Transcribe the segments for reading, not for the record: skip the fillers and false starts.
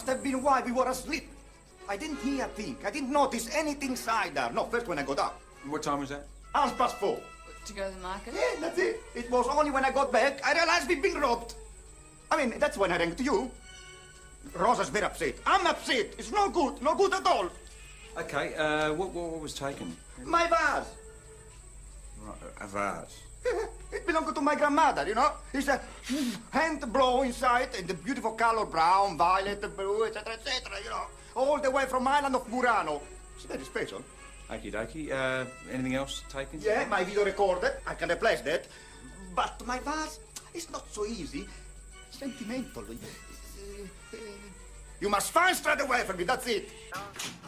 have been while we were asleep. I didn't hear a thing. I didn't notice anything inside there. No, first when I got up. What time was that? 4:30. To go to the market? Yeah, that's it. It was only when I got back I realized we'd been robbed. I mean, that's when I rang to you. Rosa's very upset. I'm upset. It's no good. No good at all. Okay, what was taken? My vase. Right, a vase. It belonged to my grandmother, you know. It's a hand blow inside and the beautiful color brown, violet, blue, etc., you know. All the way from island of Murano. It's very special. Okie dokie. Anything else taken? Yeah, my video recorder. I can replace that. But my vase is not so easy. Sentimental. You must find straight away for me, that's it.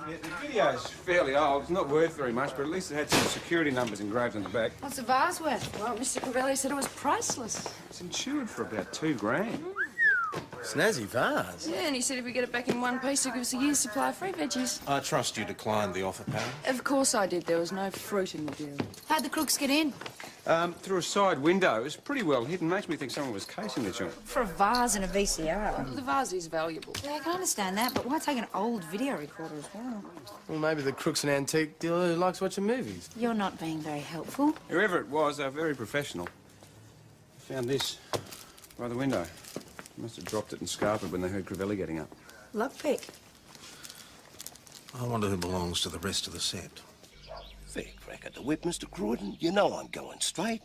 Yeah, the video's fairly old. It's not worth very much, but at least it had some security numbers engraved on the back. What's the vase worth? Well, Mr. Crivelli said it was priceless. It's insured for about $2,000. Snazzy vase. Yeah, and he said if we get it back in one piece, he'll give us a year's supply of free veggies. I trust you declined the offer, pal. Of course I did. There was no fruit in the deal. How'd the crooks get in? Through a side window. It's pretty well hidden. Makes me think someone was casing the joint. For a vase and a VCR. The vase is valuable. Yeah, I can understand that, but why take an old video recorder as well? Well, maybe the crook's an antique dealer who likes watching movies. You're not being very helpful. Whoever it was, they're very professional. Found this by the window. Must have dropped it and scarpered when they heard Crivelli getting up. Lockpick. I wonder who belongs to the rest of the set. Fair crack at the whip, Mr. Croydon. You know I'm going straight.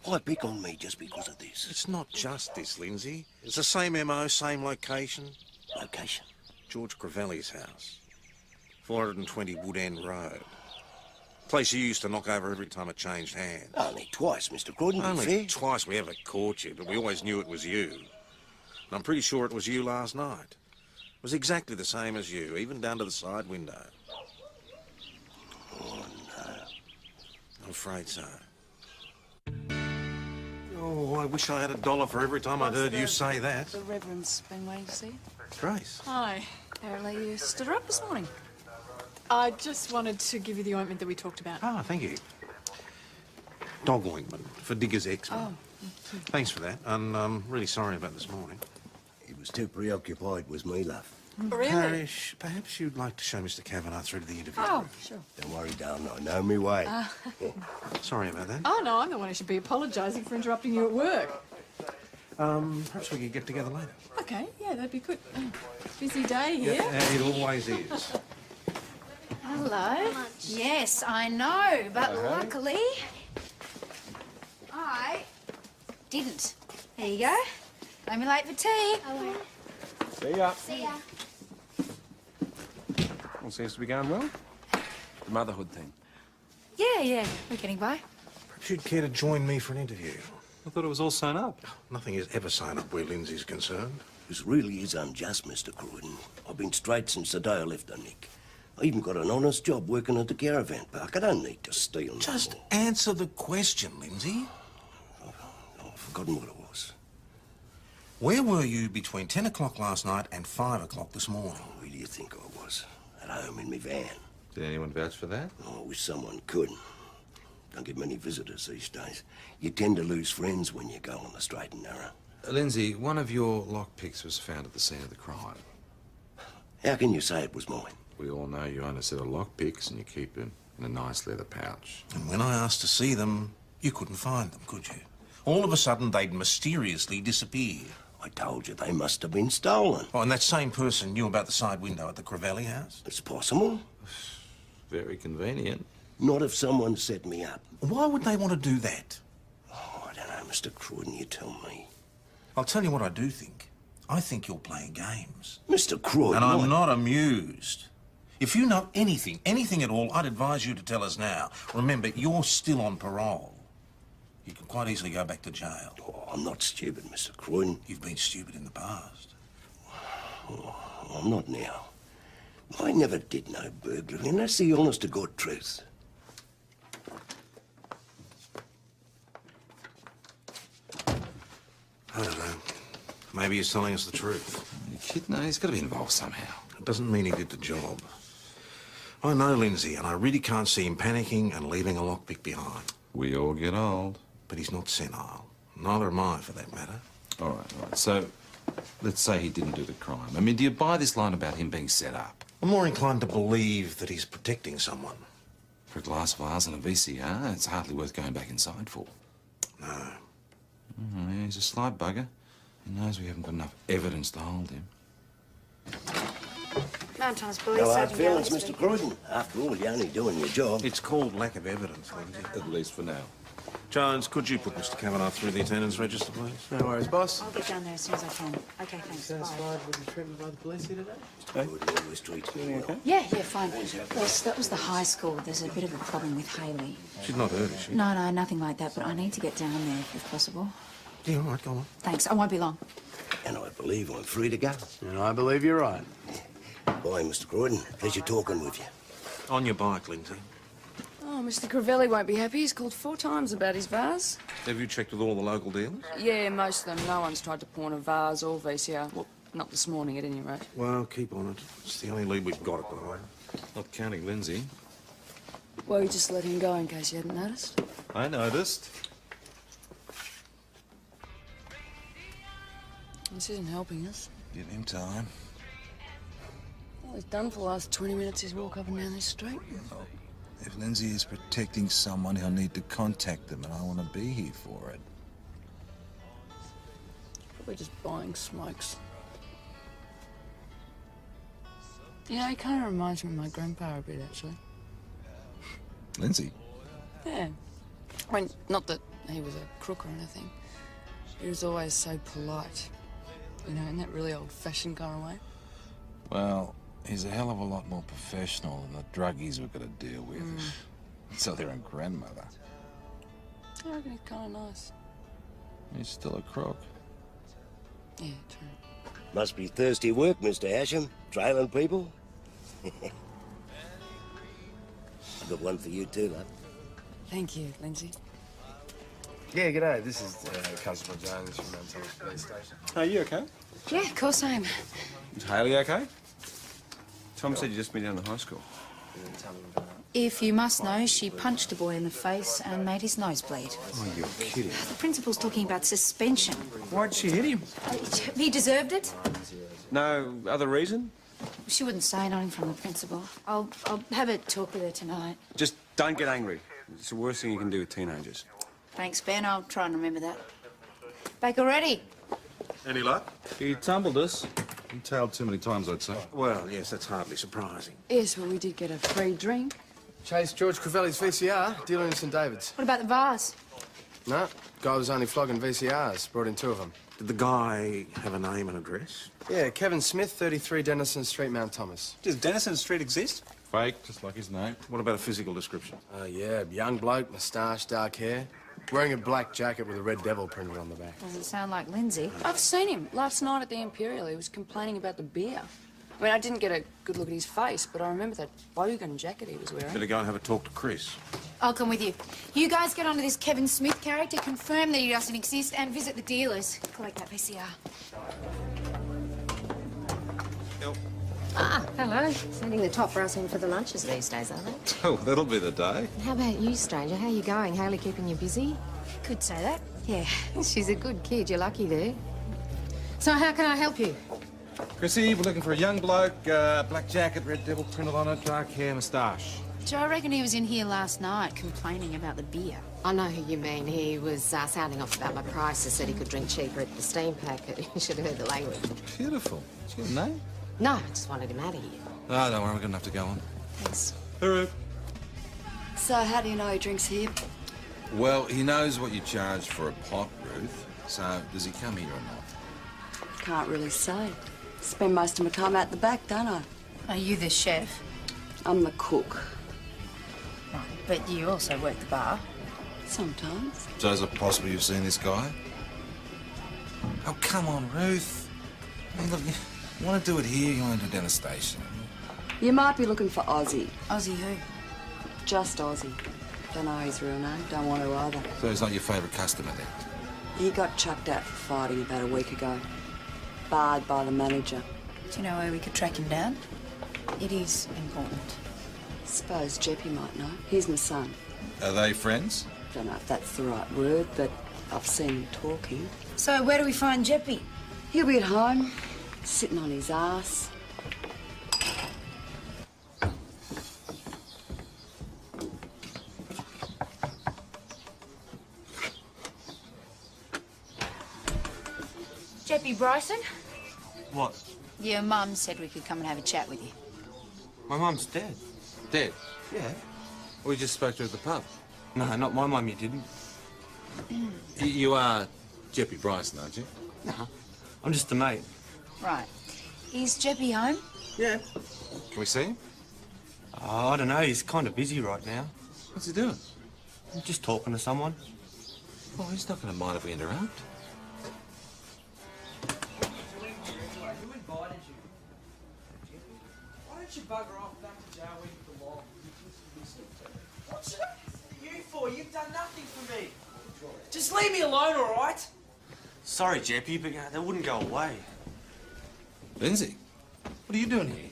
Why pick on me just because of this? It's not just this, Lindsay. It's the same MO, same location. Location? George Crivelli's house. 420 Wood End Road. Place you used to knock over every time it changed hands. Only twice, Mr. Croydon, to be Only fair. twice we ever caught you, but we always knew it was you. And I'm pretty sure it was you last night. It was exactly the same as you, even down to the side window. Oh, no. I'm afraid so. Oh, I wish I had $1 for every time I'd heard you say that. The Reverend's been waiting to see you. Grace. Hi. Apparently you stood her up this morning. I just wanted to give you the ointment that we talked about. Ah, thank you. Dog ointment for Digger's eczema. Oh. Thanks for that, and I'm really sorry about this morning. He was too preoccupied with me, love. Really? Parish, perhaps you'd like to show Mr. Kavanagh through to the interview. Oh, sure. Don't worry, darling. I know me way. Sorry about that. Oh, no, I'm the one who should be apologising for interrupting you at work. Perhaps we could get together later. Okay, yeah, that'd be good. Busy day here. It always is. Hello. Yes, I know, but luckily I didn't. There you go. Don't be late for tea. See ya. See ya. All seems to be going well. The motherhood thing. Yeah, we're getting by. Perhaps you'd care to join me for an interview. I thought it was all sewn up. Nothing is ever sewn up where Lindsay's concerned. This really is unjust, Mr. Croydon. I've been straight since the day I left her, Nick. I even got an honest job working at the caravan park. I don't need to steal no Just more. answer the question, Lindsay. I've forgotten what it was. Where were you between 10 o'clock last night and 5 o'clock this morning? Where do you think I was? At home in my van. Did anyone vouch for that? Oh, I wish someone could. Don't get many visitors these days. You tend to lose friends when you go on the straight and narrow. Lindsay, one of your lockpicks was found at the scene of the crime. How can you say it was mine? We all know you own a set of lockpicks and you keep them in a nice leather pouch. And when I asked to see them, you couldn't find them, could you? All of a sudden, they'd mysteriously disappear. I told you they must have been stolen. Oh, and that same person knew about the side window at the Crivelli house? It's possible. Very convenient. Not if someone set me up. Why would they want to do that? Oh, I don't know, Mr. Croydon, you tell me. I'll tell you what I do think. I think you're playing games. Mr. Croydon, And I'm not amused. If you know anything at all, I'd advise you to tell us now. Remember, you're still on parole. You can quite easily go back to jail. Oh, I'm not stupid, Mr. Croydon. You've been stupid in the past. Oh, I'm not now. I never did no burglary, and that's the honest-to-God truth. I don't know. Maybe he's telling us the truth. You kid? No, he's got to be involved somehow. It doesn't mean he did the job. I know Lindsay, and I really can't see him panicking and leaving a lockpick behind. We all get old. But he's not senile. Neither am I, for that matter. All right. So, Let's say he didn't do the crime. I mean, do you buy this line about him being set up? I'm more inclined to believe that he's protecting someone. For a glass vase and a VCR, it's hardly worth going back inside for. No. Yeah, he's a sly bugger. He knows we haven't got enough evidence to hold him. Mount Thomas Police. No hard Sergeant feelings, Gallagher Mr. speaking. Cruden. After all, you're only doing your job. It's called lack of evidence, Lindsay. At least for now. Jones, could you put Mr. Kavanagh through the attendance register, please? No worries, boss. I'll get down there as soon as I can. Okay, thanks. Satisfied with the treatment by the police here today? Cruden always treats me well. Yeah, fine. Boss, that was the high school. There's a bit of a problem with Hayley. She's not hurt, is she? No, nothing like that, but I need to get down there if possible. Yeah, all right, go on. Thanks, I won't be long. And I believe I'm free to go. And I believe you're right. Bye, Mr. Cruden. Pleasure talking with you. On your bike, Lindsay. Oh, Mr. Crivelli won't be happy. He's called 4 times about his vase. Have you checked with all the local dealers? Yeah, most of them. No one's tried to pawn a vase or VCR. Well, not this morning, at any rate. Well, keep on it. It's the only lead we've got at the moment. Not counting Lindsay. Well, you just let him go in case you hadn't noticed. I noticed. This isn't helping us. Give him time. All he's done for the last 20 minutes is walk up and down this street. If Lindsay is protecting someone, he'll need to contact them, and I want to be here for it. Probably just buying smokes. You know, he kind of reminds me of my grandpa a bit, actually. Lindsay? Yeah. I mean, not that he was a crook or anything. He was always so polite. You know, in that really old-fashioned kind of way. Well, he's a hell of a lot more professional than the druggies we've got to deal with. So their own grandmother. I reckon he's kind of nice. He's still a crook. Yeah, true. Must be thirsty work, Mr. Asham. Trailing people. I've got one for you too, love. Thank you, Lindsay. Yeah, g'day. This is Constable Jones from Mount Thomas Police Station. Are you okay? Yeah, of course I am. Is Hayley okay? Tom said you just been down to high school. If you must know, she punched a boy in the face and made his nose bleed. Oh, you're kidding. The principal's talking about suspension. Why'd she hit him? He deserved it. No other reason? She wouldn't say anything from the principal. I'll have a talk with her tonight. Just don't get angry. It's the worst thing you can do with teenagers. Thanks, Ben. I'll try and remember that. Back already? Any luck? He tumbled us. He tailed too many times, I'd say. Well, yes, that's hardly surprising. Yes, well, we did get a free drink. Chased George Crivelli's VCR, dealer in St David's. What about the vase? No, guy was only flogging VCRs. Brought in 2 of them. Did the guy have a name and address? Yeah, Kevin Smith, 33 Dennison Street, Mount Thomas. Does Dennison Street exist? Fake, just like his name. What about a physical description? Oh, yeah, young bloke, moustache, dark hair. Wearing a black jacket with a red devil printed on the back. Doesn't sound like Lindsay. I've seen him last night at the Imperial. He was complaining about the beer. I mean, I didn't get a good look at his face, but I remember that bogan jacket he was wearing. Better go and have a talk to Chris. I'll come with you. You guys get onto this Kevin Smith character, confirm that he doesn't exist, and visit the dealers. Collect that VCR. Ah, hello. Sending the top brass in for the lunches these days, aren't they? Oh, that'll be the day. How about you, stranger? How you going? Hayley keeping you busy? Could say that. Yeah, she's a good kid. You're lucky there. So how can I help you? Chrissy, we're looking for a young bloke, black jacket, red devil printed on it, dark hair, moustache. Joe, I reckon he was in here last night complaining about the beer. I know who you mean. He was sounding off about my prices, said he could drink cheaper at the steam packet. You should have heard the language. Beautiful. Is your name? No, I just wanted him out of here. Oh, don't worry, we're good enough to go on. Thanks. Hooroo. So, how do you know he drinks here? Well, he knows what you charge for a pot, Ruth. So, does he come here or not? Can't really say. Spend most of my time out the back, don't I? Are you the chef? I'm the cook. Right, but you also work the bar. Sometimes. So is it possible you've seen this guy? Oh, come on, Ruth. Hey, look, you want to do it here, you want to do it down the station? You might be looking for Ozzy. Ozzy who? Just Ozzy. Don't know his real name. Don't want to either. So he's not your favourite customer, then? He got chucked out for fighting about a week ago. Barred by the manager. Do you know where we could track him down? It is important. Suppose Jeppy might know. He's my son. Are they friends? Don't know if that's the right word, but I've seen him talking. So where do we find Jeppy? He'll be at home, sitting on his ass. Jeppy Bryson, What? your mum said we could come and have a chat with you. My mum's dead. Dead? Yeah. We just spoke to her at the pub. No, not my mum, you didn't. You are Jeppy Bryson, aren't you? No, I'm just a mate. Right. Is Jeppy home? Yeah. Can we see him? Oh, I don't know, he's kind of busy right now. What's he doing? I'm just talking to someone. Oh, he's not going to mind if we interrupt. Why don't you bugger off back to jail when you belong? What should I listen to you for? You've done nothing for me. Just leave me alone, all right? Sorry, Jeppy, but they wouldn't go away. Lindsay, what are you doing here?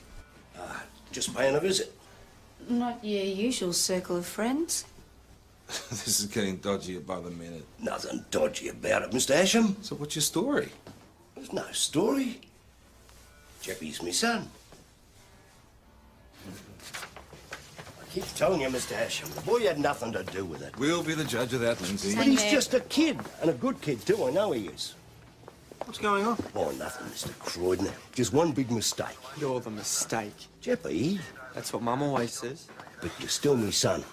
Just paying a visit. Not your usual circle of friends. This is getting dodgier by the minute. Nothing dodgy about it, Mr. Asham. So what's your story? There's no story. Jeppy's my son. I keep telling you, Mr. Asham, the boy had nothing to do with it. We'll be the judge of that, Lindsay. But he's just a kid, and a good kid too, I know he is. What's going on? Oh, nothing, Mr. Croydon. Just one big mistake. You're the mistake. Jeppy, That's what Mum always says. but you're still my son.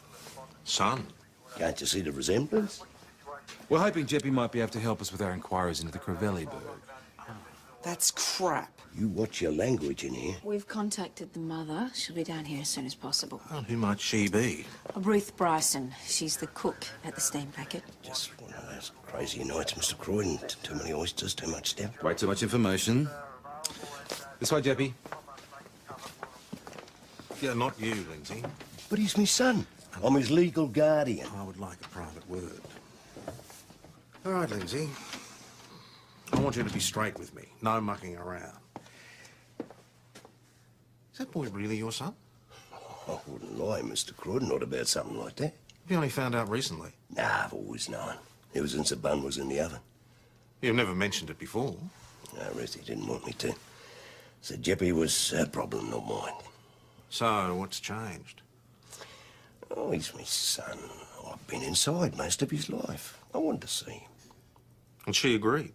Son? Can't you see the resemblance? We're hoping Jeppy might be able to help us with our inquiries into the Crivelli bird. That's crap. You watch your language in here. We've contacted the mother. She'll be down here as soon as possible. Well, who might she be? Ruth Bryson. She's the cook at the steam packet. Just one of those crazy nights, Mr. Croydon. Too many oysters, too much stamp. Way too much information. This way, Jeppy. Yeah, not you, Lindsay. But he's my son. I'm his legal guardian. I would like a private word. All right, Lindsay. I want you to be straight with me. No mucking around. Is that boy really your son? I wouldn't lie, Mr. Croydon, not about something like that. You only found out recently. Nah, I've always known. Ever since the bun was in the oven. You've never mentioned it before. No, Ruthie didn't want me to. Said Jeppy was her problem, not mine. So, what's changed? Oh, he's my son. I've been inside most of his life. I wanted to see him. And she agreed?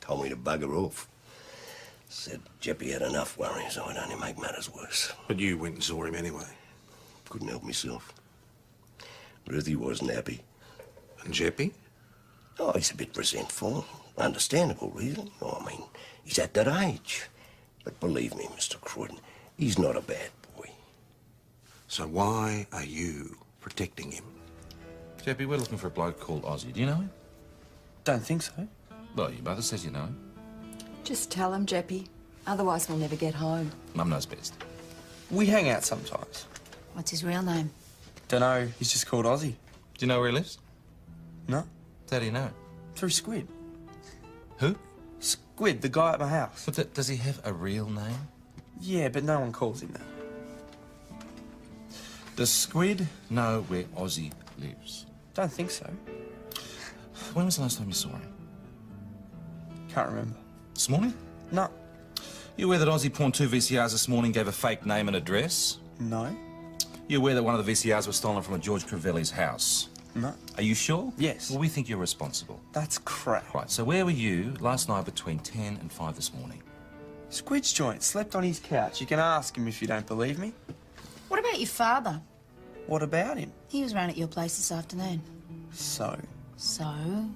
Told me to bugger off. Said Jeppy had enough worries, I'd only make matters worse. But you went and saw him anyway. Couldn't help myself. Ruthie wasn't happy. And Jeppy? Oh, he's a bit resentful. Understandable, really. Oh, I mean, he's at that age. But believe me, Mr. Croydon, he's not a bad boy. So why are you protecting him? Jeppy, we're looking for a bloke called Ozzy. Do you know him? Don't think so. Well, your mother says you know him. Just tell him, Jeppy. Otherwise, we'll never get home. Mum knows best. We hang out sometimes. What's his real name? Dunno, he's just called Ozzy. Do you know where he lives? No. How do you know? Through Squid. Who? Squid, the guy at my house. But does he have a real name? Yeah, but no one calls him that. Does Squid know where Ozzy lives? Don't think so. When was the last time you saw him? Can't remember. This morning? No. You aware that Ozzy pawned 2 VCRs this morning, gave a fake name and address? No. You aware that one of the VCRs was stolen from a George Crivelli's house? No. Are you sure? Yes. Well, we think you're responsible. That's crap. Right, so where were you last night between 10 and 5 this morning? Squid's joint slept on his couch. You can ask him if you don't believe me. What about your father? What about him? He was round at your place this afternoon. So? So,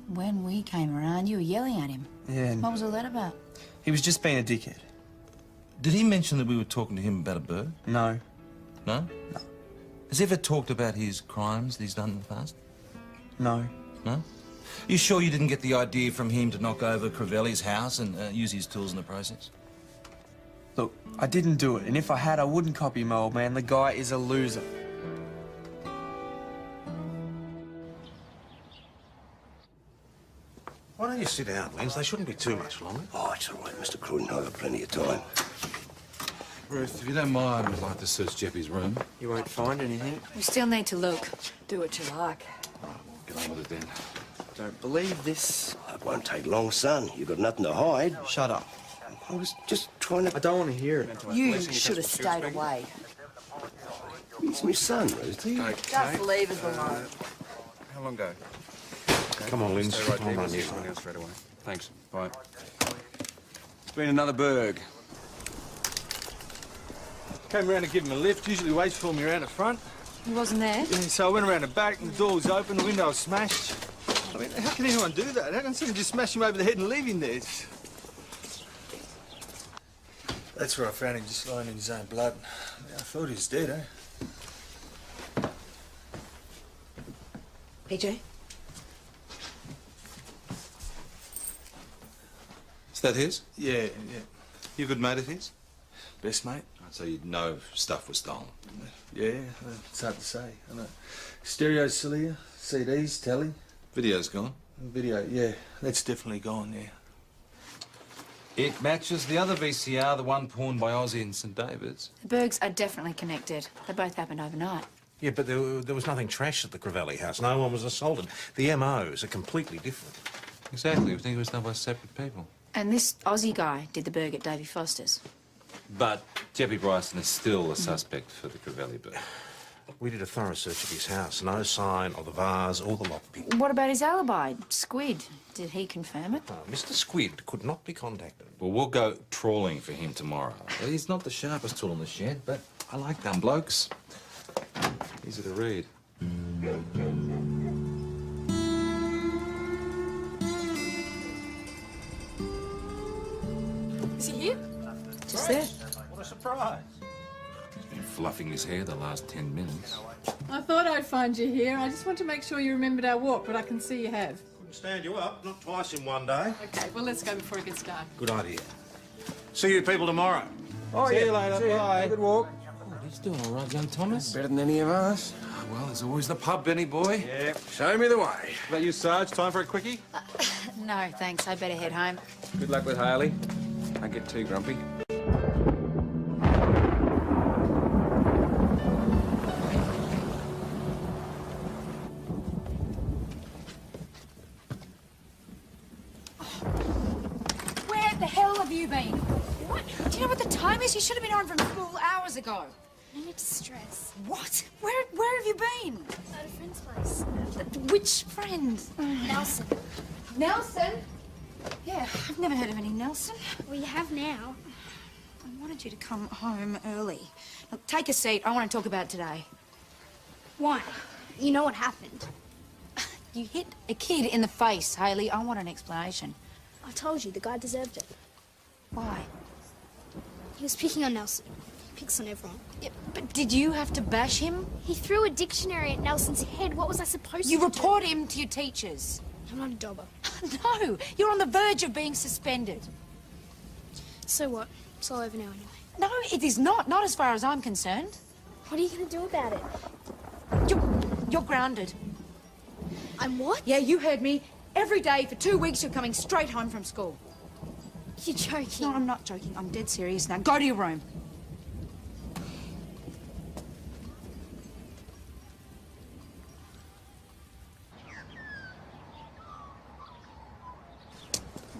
when we came around, you were yelling at him. Yeah. What was all that about? He was just being a dickhead. Did he mention that we were talking to him about a bird? No. No? No. Has he ever talked about his crimes that he's done in the past? No. No? You sure you didn't get the idea from him to knock over Crivelli's house and use his tools in the process? Look, I didn't do it, and if I had, I wouldn't copy him, old man. The guy is a loser. Why don't you sit down, Linz? They shouldn't be too much longer. Oh, it's all right, Mr. Croydon. I've got plenty of time. Ruth, if you don't mind, we'd like to search Jeppy's room. You won't find anything. We still need to look. Do what you like. Get on with it then. Don't believe this. It won't take long, son. You've got nothing to hide. Shut up. I was just trying to... I don't want to hear it. You should have stayed away. He's my son, Ruthie. Just leave us alone. How long ago? Come on, Linz. Stay right Come on, there. mate. We'll see someone else straight away. Thanks. Bye. It's been another burg. Came around to give him a lift. Usually waits for me around the front. He wasn't there? Yeah, so I went around the back and the door was open, the window was smashed. I mean, how can anyone do that? How can someone just smash him over the head and leave him there? That's where I found him, just lying in his own blood. I thought he was dead, eh? PJ? Is that his? Yeah, yeah. You a good mate of his? Best mate. So you'd know stuff was stolen. Yeah, it's hard to say. I know. Stereo's still here, CDs, telly. Video's gone. Video, yeah. That's definitely gone, yeah. It matches the other VCR, the one pawned by Ozzy in St David's. The Bergs are definitely connected. They both happened overnight. Yeah, but there was nothing trash at the Crivelli house. No one was assaulted. The MOs are completely different. Exactly. We think it was done by separate people. And this Aussie guy did the Berg at Davy Foster's. But Jeppy Bryson is still a suspect for the Crivelli burg. We did a thorough search of his house. No sign of the vase or the lockpick. What about his alibi? Squid. Did he confirm it? Mr. Squid could not be contacted. Well, we'll go trawling for him tomorrow. He's not the sharpest tool in the shed, but I like dumb blokes. Easy to read. Is he here? Just there. What a surprise. He's been fluffing his hair the last 10 minutes. I thought I'd find you here. I just want to make sure you remembered our walk, but I can see you have. Couldn't stand you up, not twice in one day. Okay, well, let's go before it gets dark. Good idea. See you people tomorrow. Oh, See yeah. you later. See ya. Bye. Good walk. Oh, he's doing all right, young Thomas. Better than any of us. Well, there's always the pub, Benny boy. Yeah, show me the way. Is that you, Sarge? Time for a quickie? No, thanks. I better head home. Good luck with Haley. Don't get too grumpy. Where the hell have you been? What? Do you know what the time is? You should have been home from school hours ago. No need to stress. What? Where have you been? At a friend's place. Which friend? Nelson. Nelson? Yeah, I've never heard of any Nelson. Well, you have now. I wanted you to come home early. Look, take a seat. I want to talk about today. Why? You know what happened. You hit a kid in the face, Hayley. I want an explanation. I told you, the guy deserved it. Why? He was picking on Nelson. He picks on everyone. Yeah, but did you have to bash him? He threw a dictionary at Nelson's head. What was I supposed to do? You report him to your teachers. I'm not a dobber. No, you're on the verge of being suspended. So what? It's all over now anyway. No, it is not. Not as far as I'm concerned. What are you going to do about it? You're grounded. I'm what? Yeah, you heard me. Every day for 2 weeks you're coming straight home from school. You're joking. No, I'm not joking. I'm dead serious now. Go to your room.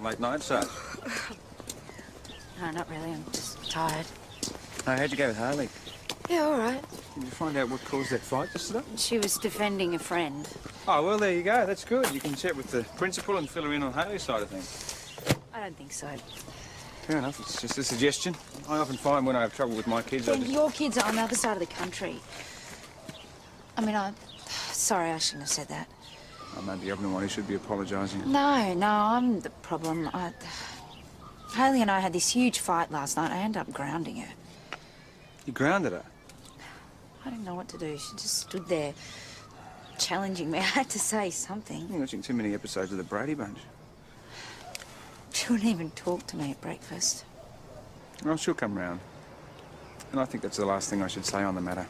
Late night, sir. No, not really. I'm just tired. Oh, how'd you go with Harley? Yeah, all right. Did you find out what caused that fight yesterday? She was defending a friend. Oh, well, there you go. That's good. You can chat with the principal and fill her in on Haley's side of things. I don't think so. Fair enough. It's just a suggestion. I often find when I have trouble with my kids, I Ben, just... your kids are on the other side of the country. I mean, sorry, I shouldn't have said that. Oh, maybe I'm the one who should be apologising. No, I'm the problem. Hayley and I had this huge fight last night. I ended up grounding her. You grounded her? I didn't know what to do. She just stood there, challenging me. I had to say something. You're watching too many episodes of the Brady Bunch. She wouldn't even talk to me at breakfast. Well, she'll come round. And I think that's the last thing I should say on the matter.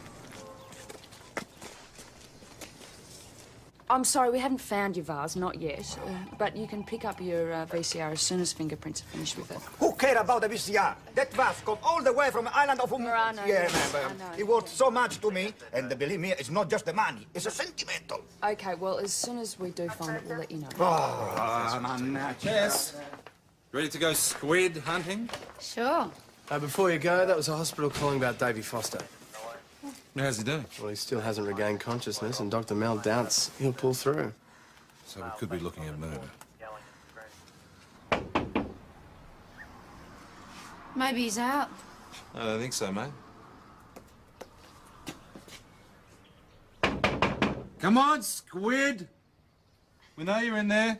I'm sorry, we haven't found your vase, not yet. But you can pick up your VCR as soon as fingerprints are finished with it. Who cares about the VCR? That vase come all the way from the island of Murano. Yeah, Yes, man, I know. it worth so much to me. And believe me, it's not just the money. It's a sentimental. Okay, well, as soon as we do find it, we'll let you know. Oh, man. Jess, ready to go squid hunting? Sure. Before you go, that was a hospital calling about Davy Foster. How's he doing? Well, he still hasn't regained consciousness, and Dr. Mel doubts he'll pull through. So we could be looking at murder. Maybe he's out. I don't think so, mate. Come on, squid! We know you're in there.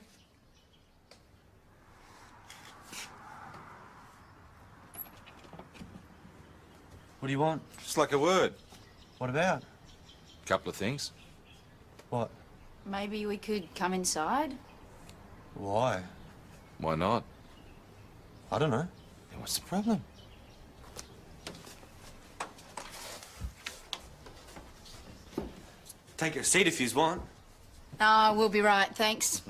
What do you want? Just like a word. What about? Couple of things. What? Maybe we could come inside. Why? Why not? I don't know. Yeah, what's the problem? Take a seat if you want. No, we'll be right, thanks.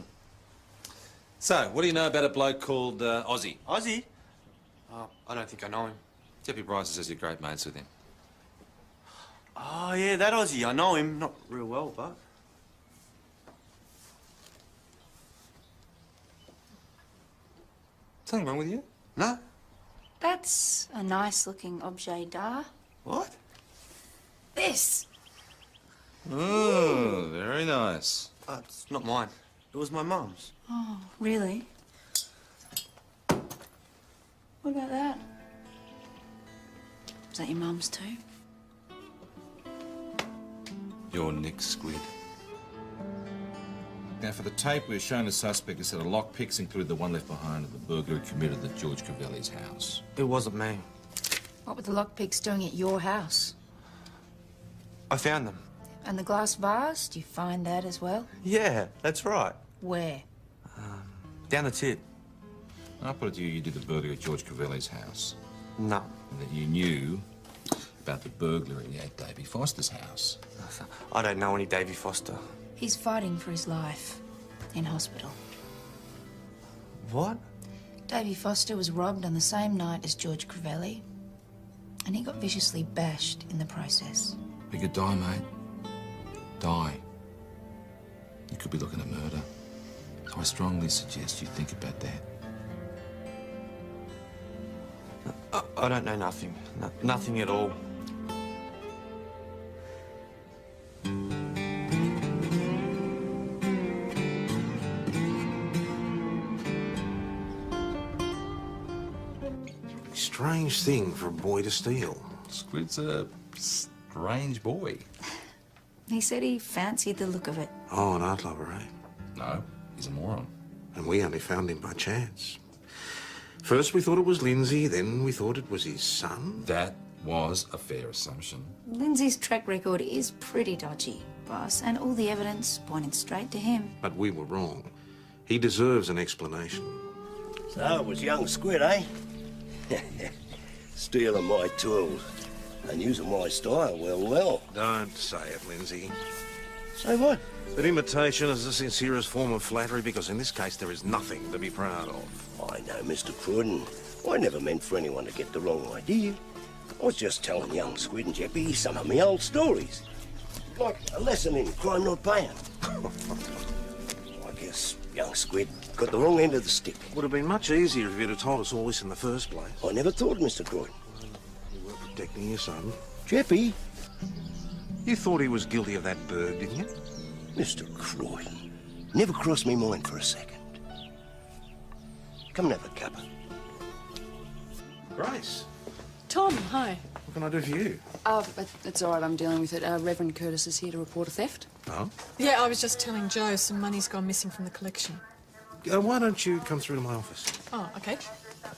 So, what do you know about a bloke called Ozzy? Ozzy? I don't think I know him. Deputy Bryce says you're great mates with him. Oh, yeah, that Ozzy. I know him. Not real well, but... Something wrong with you? No. That's a nice-looking objet d'art. What? This. Oh, very nice. It's not mine. It was my mum's. Oh, really? What about that? Is that your mum's too? You're Nick Squid. Now, for the tape, we were shown a suspect who said a lockpicks included the one left behind of the burglary committed at George Crivelli's house. It wasn't me. What were the lockpicks doing at your house? I found them. And the glass vase? Do you find that as well? Yeah, that's right. Where? Down the tip. I put it to you, you did the burglary at George Crivelli's house. No. And that you knew about the burglary at Davy Foster's house. I don't know any Davy Foster. He's fighting for his life in hospital. What? Davy Foster was robbed on the same night as George Crivelli, and he got viciously bashed in the process. He could die, mate. Die. You could be looking at murder. So I strongly suggest you think about that. I don't know nothing. Nothing at all. Strange thing for a boy to steal. Squid's a strange boy. He said he fancied the look of it. Oh, an art lover, eh? No, he's a moron. And we only found him by chance. First we thought it was Lindsay, then we thought it was his son. That was a fair assumption. Lindsay's track record is pretty dodgy, boss, and all the evidence pointed straight to him. But we were wrong. He deserves an explanation. So it was young Squid, eh? Stealing my tools and using my style, well. Don't say it, Lindsay. Say what? That imitation is the sincerest form of flattery, because in this case there is nothing to be proud of. I know, Mr. Cruden. I never meant for anyone to get the wrong idea. I was just telling young Squid and Jeppy some of my old stories. Like a lesson in crime not paying. I guess young Squid got the wrong end of the stick. Would have been much easier if you'd have told us all this in the first place. I never thought, Mr. Croydon. You were protecting your son. Jeppy? You thought he was guilty of that burg, didn't you? Mr. Croydon, never crossed me mind for a second. Come and have a cuppa. Grace, Tom, hi. what can I do for you? It's all right, I'm dealing with it. Reverend Curtis is here to report a theft. Oh? Yeah, I was just telling Joe some money's gone missing from the collection. Why don't you come through to my office? Oh, okay.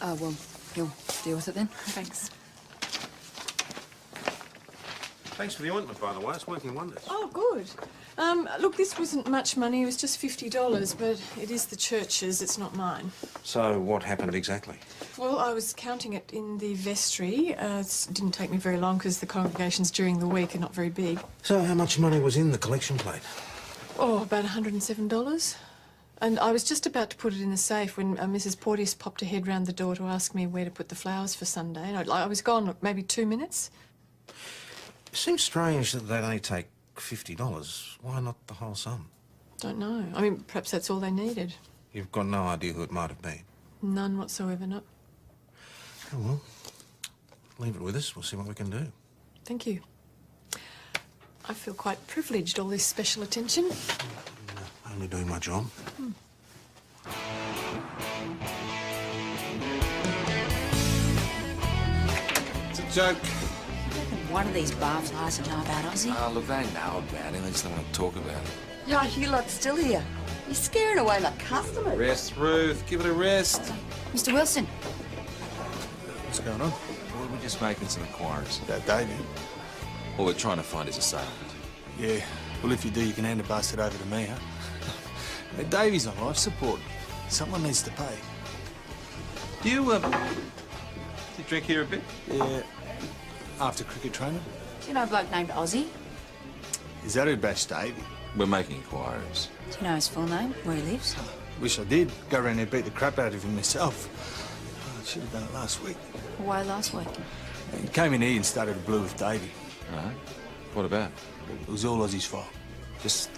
Well, he'll deal with it then. Thanks. Thanks for the ointment, by the way. It's working wonders. Oh, good. Look, this wasn't much money. It was just $50, but it is the church's. It's not mine. So what happened exactly? Well, I was counting it in the vestry. It didn't take me very long because the congregations during the week are not very big. So how much money was in the collection plate? Oh, about $107. And I was just about to put it in the safe when Mrs. Porteous popped her head round the door to ask me where to put the flowers for Sunday. And I was gone maybe 2 minutes. It seems strange that they'd only take $50. Why not the whole sum? Don't know. I mean, perhaps that's all they needed. You've got no idea who it might have been? None whatsoever, no. Oh, well, leave it with us. We'll see what we can do. Thank you. I feel quite privileged, all this special attention. Only doing my job. It's a joke. One of these barflies will know about Ozzy. Oh, look, they know about him. They just don't want to talk about it. Yeah, you lot still here. You're scaring away my customers. Rest, Ruth. Give it a rest. Mr. Wilson. What's going on? Well, we're just making some inquiries. About Davey? Well, we're trying to find his assailant. Yeah. Well, if you do, you can hand the bastard over to me, huh? Hey, Davey's on life support. Someone needs to pay. Do you drink here a bit? Yeah. After cricket training. Do you know a bloke named Ozzy? Is that who bashed Davey? We're making inquiries. Do you know his full name, where he lives? Wish I did. Go around there and beat the crap out of him myself. I should have done it last week. Why last week? He came in here and started a blue with Davey. Right. What about? It was all Ozzy's fault. Just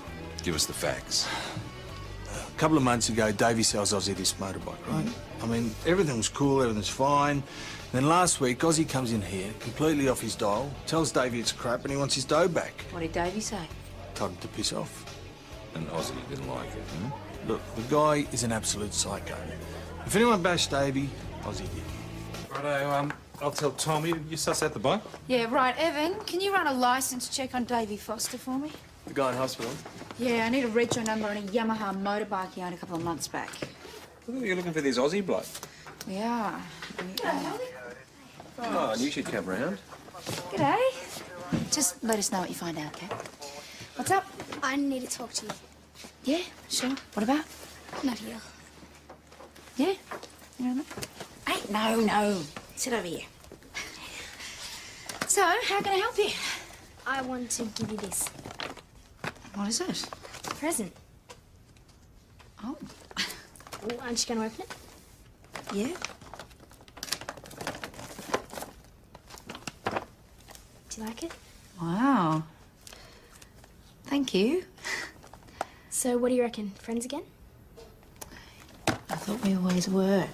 give us the facts. A couple of months ago, Davey sells Ozzy this motorbike, right? I mean, everything was cool, everything's fine. Then last week, Ozzy comes in here, completely off his dial, tells Davey it's crap and he wants his dough back. What did Davey say? Told him to piss off. And Ozzy didn't like it, Look, the guy is an absolute psycho. If anyone bashed Davey, Ozzy did. Righto, I'll tell Tom. You suss out the bike? Yeah, right. Evan, can you run a licence check on Davey Foster for me? The guy in hospital? Yeah, I need a retro number on a Yamaha motorbike he owned a couple of months back. You're looking for this Aussie bloke? We are. Oh, and you should come round. G'day. Just let us know what you find out, okay? What's up? I need to talk to you. Yeah, sure. What about? Not here. Yeah? You know that? Hey, no. Sit over here. So, how can I help you? I want to give you this. What is it? Present. Oh. Well, aren't you going to open it? Yeah. Do you like it? Wow. Thank you. So, what do you reckon? Friends again? I thought we always were.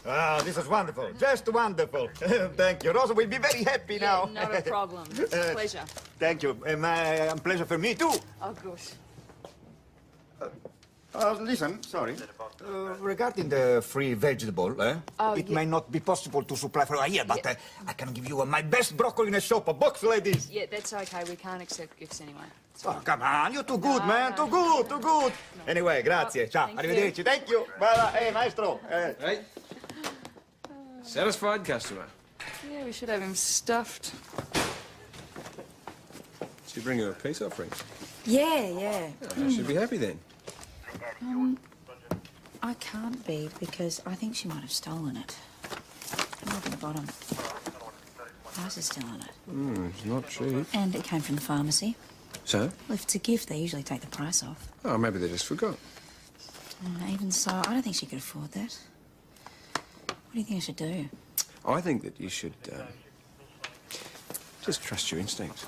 Ah, this is wonderful. Just wonderful. Thank you. Rosa will be very happy now. Not a problem. It's a pleasure. Thank you. A pleasure for me, too. Oh, good. Listen, sorry. Regarding the free vegetable, it may not be possible to supply for a year, but I can give you my best broccoli in a shop, a box like this. Yeah, that's okay. We can't accept gifts anyway. Oh, come on, you're too good, man. Too good, too good. Anyway, grazie. Ciao. Arrivederci. Thank you. Bye. Hey, maestro. Hey. Satisfied customer. Yeah, we should have him stuffed. She bring her a peace offering. Yeah. Oh, she'll be happy then. I can't be because I think she might have stolen it. Look at the bottom. Price is still on it. It's not cheap. And it came from the pharmacy. So? Well, if it's a gift, they usually take the price off. Oh, maybe they just forgot. Even so, I don't think she could afford that. What do you think I should do? I think that you should just trust your instincts.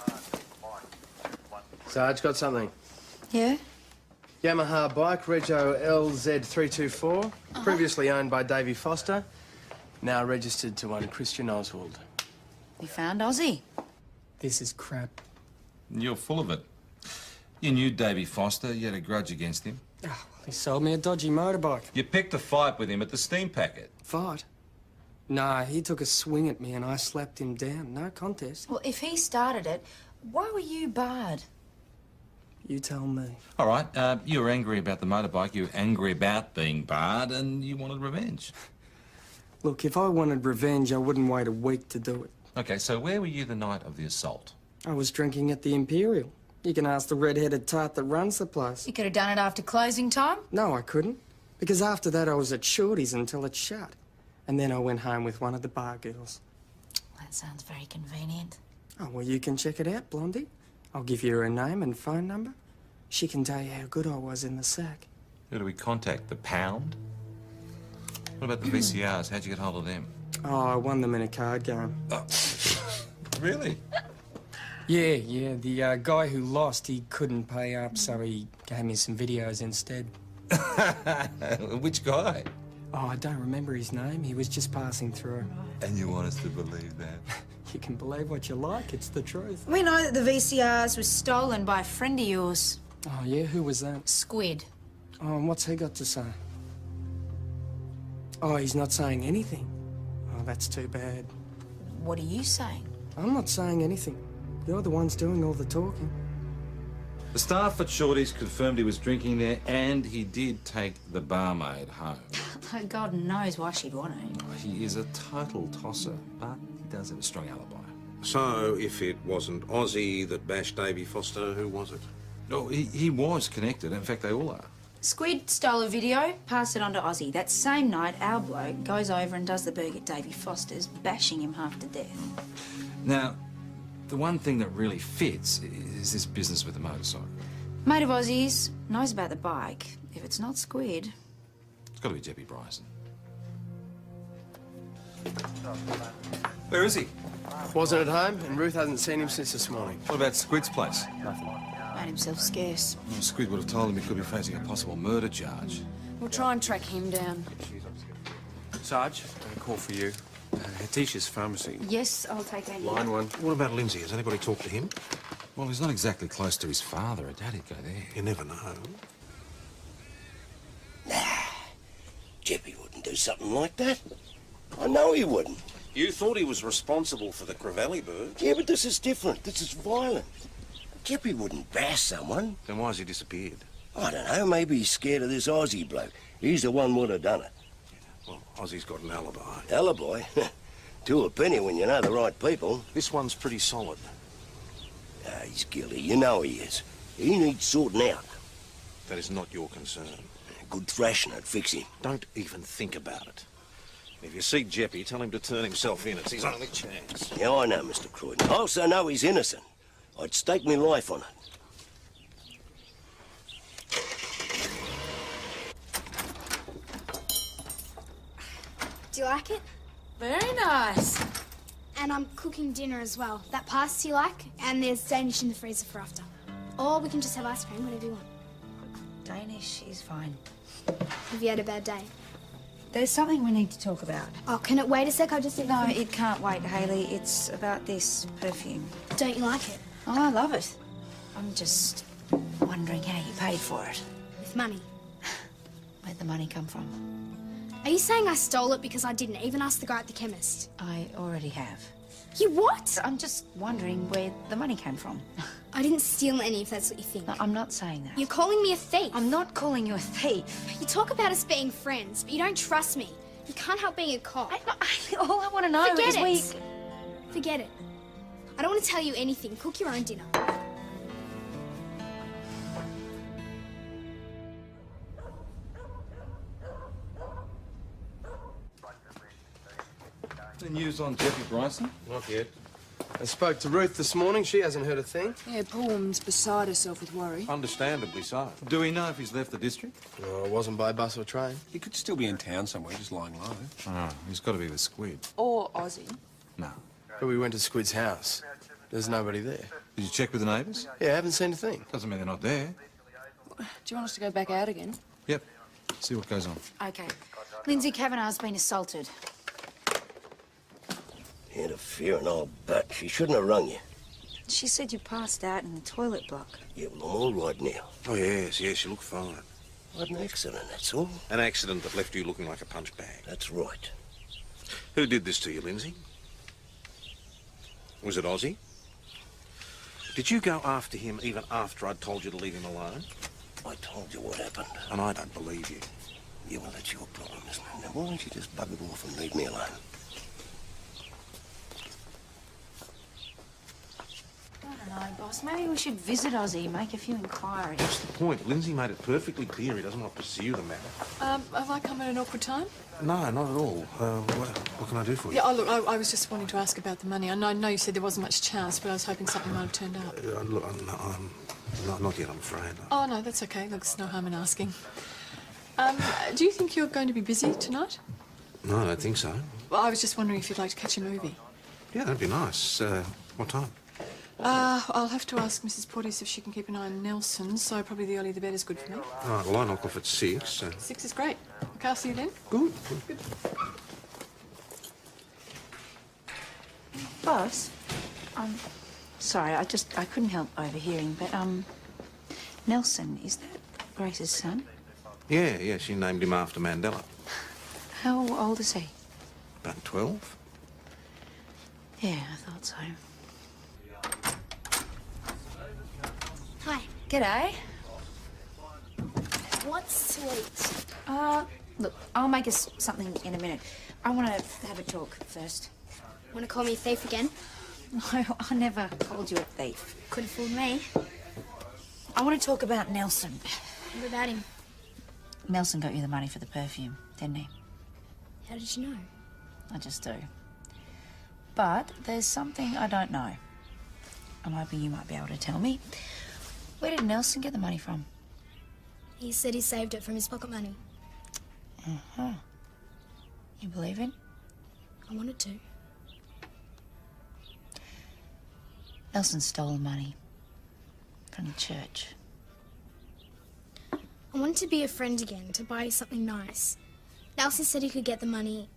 Sarge, got something. Yeah? Yamaha bike, Rego LZ324, previously owned by Davey Foster, now registered to one Christian Oswald. We found Ozzy. This is crap. You're full of it. You knew Davey Foster. You had a grudge against him. Oh, well, he sold me a dodgy motorbike. You picked a fight with him at the steam packet. Fight? Nah, he took a swing at me and I slapped him down. No contest. Well, if he started it, why were you barred? You tell me. All right, you were angry about the motorbike, you were angry about being barred, and you wanted revenge. Look, if I wanted revenge, I wouldn't wait a week to do it. Okay, so where were you the night of the assault? I was drinking at the Imperial. You can ask the red-headed tart that runs the place. You could have done it after closing time? No, I couldn't. Because after that, I was at Shorty's until it shut. And then I went home with one of the bar girls. That sounds very convenient. Oh, well, you can check it out, Blondie. I'll give you her name and phone number. She can tell you how good I was in the sack. Who do we contact? The Pound? What about the VCRs? How'd you get hold of them? Oh, I won them in a card game. Oh. Really? Yeah. The guy who lost, he couldn't pay up, so he gave me some videos instead. Which guy? Oh, I don't remember his name. He was just passing through. And you want us to believe that? You can believe what you like. It's the truth. We know that the VCRs was stolen by a friend of yours. Oh, yeah? Who was that? Squid. Oh, and what's he got to say? Oh, he's not saying anything. Oh, that's too bad. What are you saying? I'm not saying anything. You're the ones doing all the talking. The staff at Shorty's confirmed he was drinking there, and he did take the barmaid home. God knows why she'd want to. He is a total tosser, but he does have a strong alibi. So, if it wasn't Ozzy that bashed Davy Foster, who was it? Oh, he was connected. In fact, they all are. Squid stole a video, passed it on to Ozzy. That same night, our bloke goes over and does the burg at Davy Foster's, bashing him half to death. Now, the one thing that really fits is this business with the motorcycle. Mate of Ozzy's, knows about the bike. If it's not Squid... It's got to be Jeppy Bryson. Where is he? Wasn't at home, and Ruth hasn't seen him since this morning. What about Squid's place? Nothing. Made himself scarce. Well, Squid would have told him he could be facing a possible murder charge. We'll try and track him down. Sarge, a call for you. Hatisha's pharmacy. Yes, I'll take Andy. Line 1. What about Lindsay? Has anybody talked to him? Well, he's not exactly close to his father. I doubt he'd go there. You never know. Jeppy wouldn't do something like that. I know he wouldn't. You thought he was responsible for the Crivelli burg? Yeah, but this is different. This is violent. Jeppy wouldn't bash someone. Then why's he disappeared? I don't know. Maybe he's scared of this Aussie bloke. He's the one would have done it. Well, Ozzy's got an alibi. Alibi? To a penny when you know the right people. This one's pretty solid. Ah, he's guilty. You know he is. He needs sorting out. That is not your concern. Good thrashing would fix him. Don't even think about it. If you see Jeppy, tell him to turn himself in. It's his only chance. Yeah, I know, Mr. Croydon. I also know he's innocent. I'd stake my life on it. Do you like it? Very nice. And I'm cooking dinner as well. That pasta you like, and there's Danish in the freezer for after. Or we can just have ice cream, whatever you want. Danish is fine. Have you had a bad day? There's something we need to talk about. Oh, can it wait a sec? I just need No, it can't wait, Hayley. It's about this perfume. Don't you like it? Oh, I love it. I'm just wondering how you paid for it. With money. Where'd the money come from? Are you saying I stole it because I didn't even ask the guy at the chemist? I already have. You what? I'm just wondering where the money came from. I didn't steal any, if that's what you think. No, I'm not saying that. You're calling me a thief. I'm not calling you a thief. You talk about us being friends, but you don't trust me. You can't help being a cop. All I want to know Forget is it. Forget it. I don't want to tell you anything. Cook your own dinner. The news on Jeppy Bryson? Not yet. I spoke to Ruth this morning. She hasn't heard a thing. Yeah, poor woman's beside herself with worry. Understandably so. Do we know if he's left the district? No, it wasn't by bus or train. He could still be in town somewhere, just lying low. Oh, he's got to be with Squid. Or Aussie. No. But we went to Squid's house. There's nobody there. Did you check with the neighbours? Yeah, I haven't seen a thing. Doesn't mean they're not there. Do you want us to go back out again? Yep. See what goes on. Okay. Lindsay Kavanagh's been assaulted. Interfering old butt. She shouldn't have rung you. She said you passed out in the toilet block. Yeah, well, I'm all right now. Oh, yes, you look fine. What an accident, that's all. An accident that left you looking like a punch bag. That's right. Who did this to you, Lindsay? Was it Ozzy? Did you go after him even after I'd told you to leave him alone? I told you what happened. And I don't believe you. Yeah, well, that's your problem, isn't it? Now, why don't you just bug it off and leave me alone? I don't No, boss. Maybe we should visit Ozzy, make a few inquiries. What's the point? Lindsay made it perfectly clear he doesn't want to pursue the matter. Have I come at an awkward time? No, not at all. What can I do for you? Yeah, look, I was just wanting to ask about the money. I know you said there wasn't much chance, but I was hoping something might have turned up. Look, not yet, I'm afraid. Oh, no, that's okay. Look, there's no harm in asking. Do you think you're going to be busy tonight? No, I don't think so. Well, I was just wondering if you'd like to catch a movie. Yeah, that'd be nice. What time? I'll have to ask Mrs. Porteous if she can keep an eye on Nelson, so probably the earlier the better is good for me. All right, well, I knock off at 6. 6 is great. Okay, I'll see you then. Good. Boss, sorry, I couldn't help overhearing, but, Nelson, is that Grace's son? Yeah, she named him after Mandela. How old is he? About 12. Yeah, I thought so. Hi. G'day. What's sweet? Look, I'll make us something in a minute. I want to have a talk first. Want to call me a thief again? No, I never called you a thief. Could have fooled me. I want to talk about Nelson. What about him? Nelson got you the money for the perfume, didn't he? How did you know? I just do. But there's something I don't know. I'm hoping you might be able to tell me. Where did Nelson get the money from? He said he saved it from his pocket money. Uh-huh. You believe him? I wanted to. Nelson stole the money from the church. I wanted to be a friend again, to buy you something nice. Nelson said he could get the money.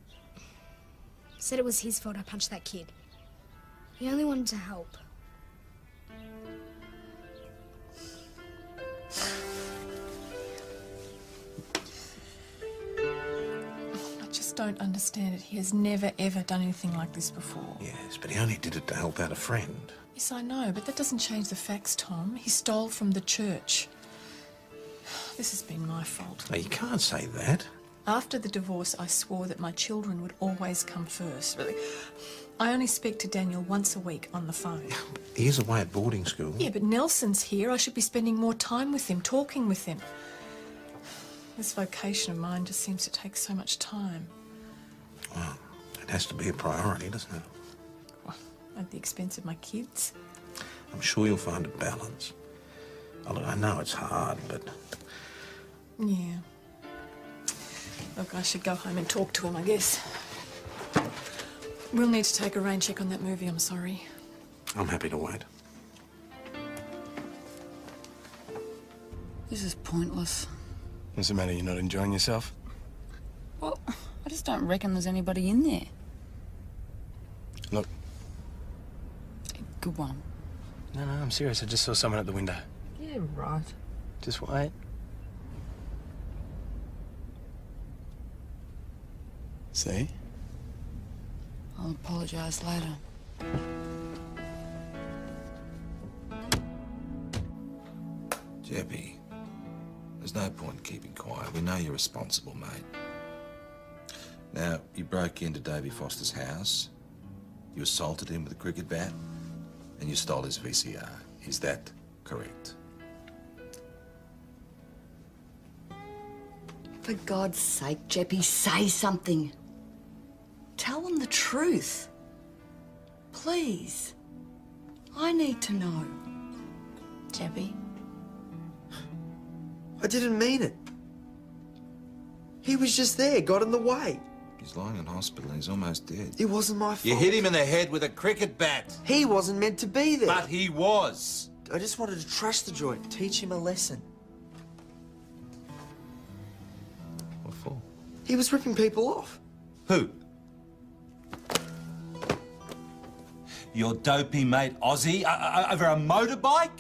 Said it was his fault I punched that kid. He only wanted to help. I just don't understand it. He has never, ever done anything like this before. Yes, but he only did it to help out a friend. Yes, I know, but that doesn't change the facts, Tom. He stole from the church. This has been my fault. No, you can't say that. After the divorce, I swore that my children would always come first. Really. I only speak to Daniel once a week on the phone. He is away at boarding school. Yeah, but Nelson's here. I should be spending more time with him, talking with him. This vocation of mine just seems to take so much time. Well, it has to be a priority, doesn't it? Well, at the expense of my kids. I'm sure you'll find a balance. Oh, look, I know it's hard, but... Yeah. Look, I should go home and talk to him, I guess. We'll need to take a rain check on that movie, I'm sorry. I'm happy to wait. This is pointless. What's the matter? You're not enjoying yourself? Well, I just don't reckon there's anybody in there. Look. Good one. No, I'm serious. I just saw someone at the window. Yeah, right. Just wait. See? I'll apologise later. Jeppy, there's no point in keeping quiet. We know you're responsible, mate. Now, you broke into Davy Foster's house, you assaulted him with a cricket bat, and you stole his VCR. Is that correct? For God's sake, Jeppy, say something. Tell them the truth. Please. I need to know. Jeppy? I didn't mean it. He was just there, got in the way. He's lying in hospital and he's almost dead. It wasn't my fault. You hit him in the head with a cricket bat. He wasn't meant to be there. But he was. I just wanted to trash the joint, teach him a lesson. What for? He was ripping people off. Who? Your dopey mate Ozzy over a motorbike?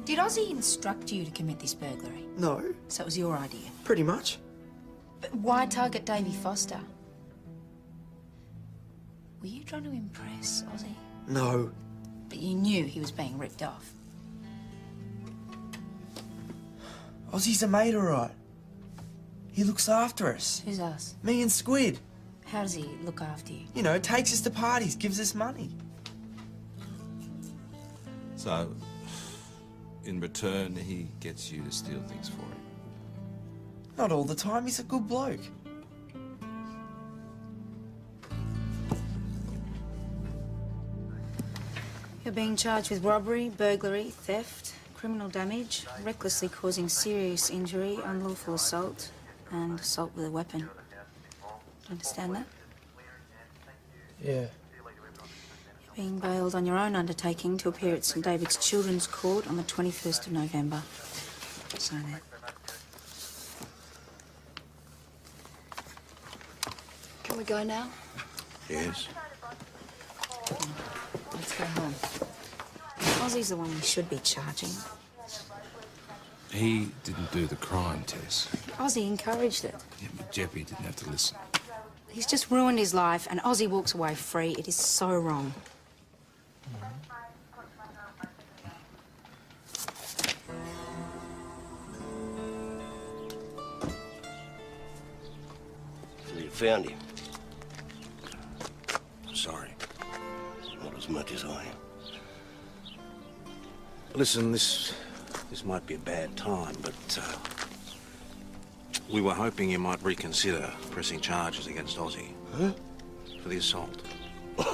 Did Ozzy instruct you to commit this burglary? No. So it was your idea? Pretty much. But why target Davy Foster? Were you trying to impress Ozzy? No. But you knew he was being ripped off. Ozzy's a mate, all right. He looks after us. Who's us? Me and Squid. How does he look after you? You know, takes us to parties, gives us money. So, In return, he gets you to steal things for him. Not all the time, he's a good bloke. You're being charged with robbery, burglary, theft, criminal damage, recklessly causing serious injury, unlawful assault, and assault with a weapon. Do you understand that? Yeah. You're being bailed on your own undertaking to appear at St David's Children's Court on the 21st of November. Sign it. Can we go now? Yes. Let's go home. Ozzy's the one we should be charging. He didn't do the crime, Tess. Ozzy encouraged it. Yeah, but Jeppy didn't have to listen. He's just ruined his life, and Ozzy walks away free. It is so wrong. So you found him? Sorry. Not as much as I am. Listen, this might be a bad time, but we were hoping you might reconsider pressing charges against Ozzy. Huh? For the assault. I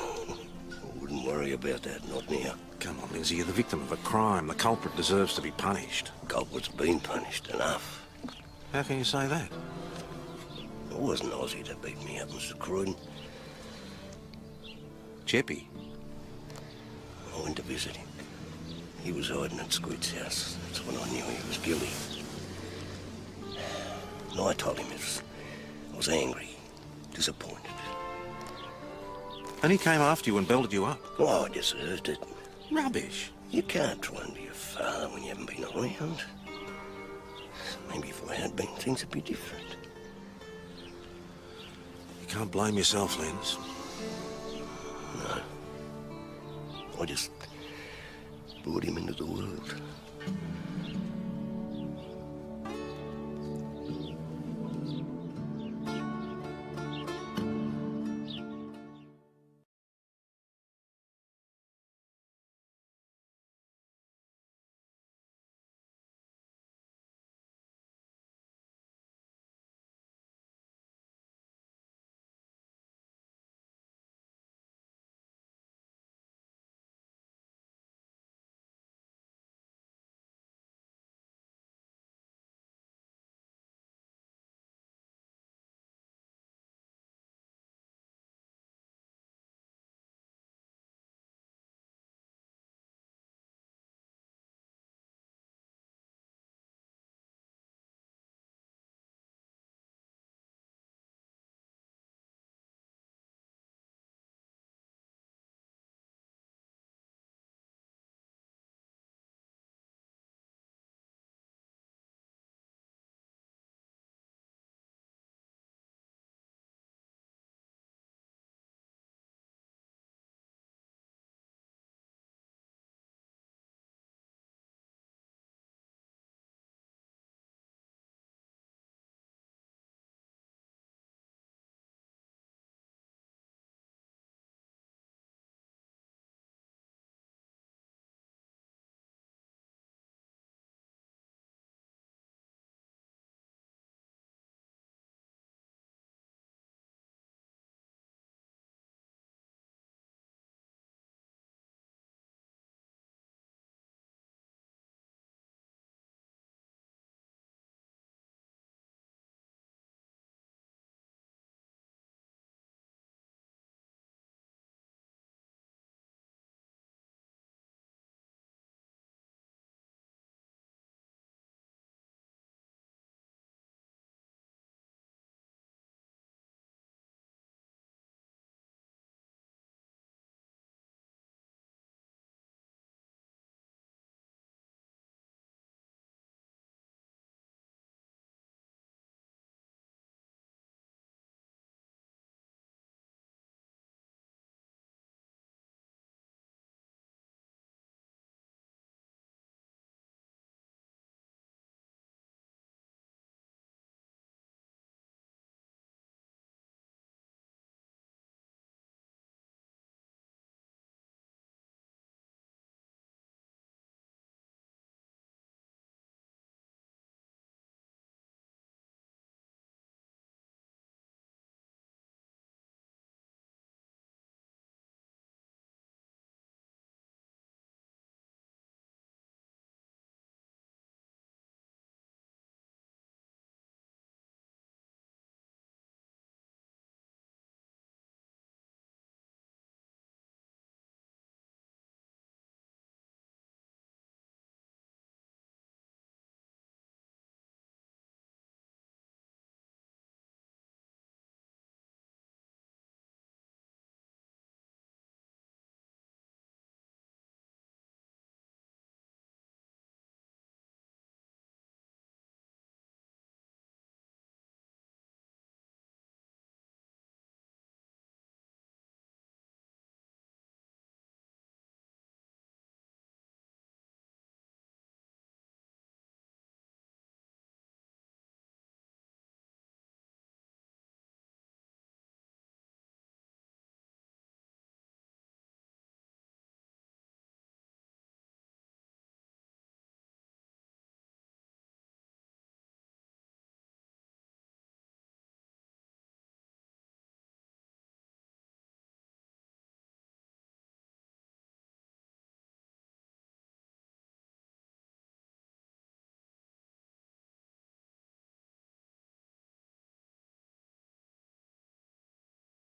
wouldn't worry about that, not now. Come on, Lindsay, you're the victim of a crime. The culprit deserves to be punished. Culprit's been punished enough. How can you say that? It wasn't Ozzy that beat me up, Mr. Croydon. Jeppy? I went to visit him. He was hiding at Squid's house. That's when I knew he was guilty. And I told him I was angry, disappointed. And he came after you and belted you up? Oh, I deserved it. Rubbish. You can't try and be a father when you haven't been around. Maybe if I had been, things would be different. You can't blame yourself, Linz. No. I just brought him into the world.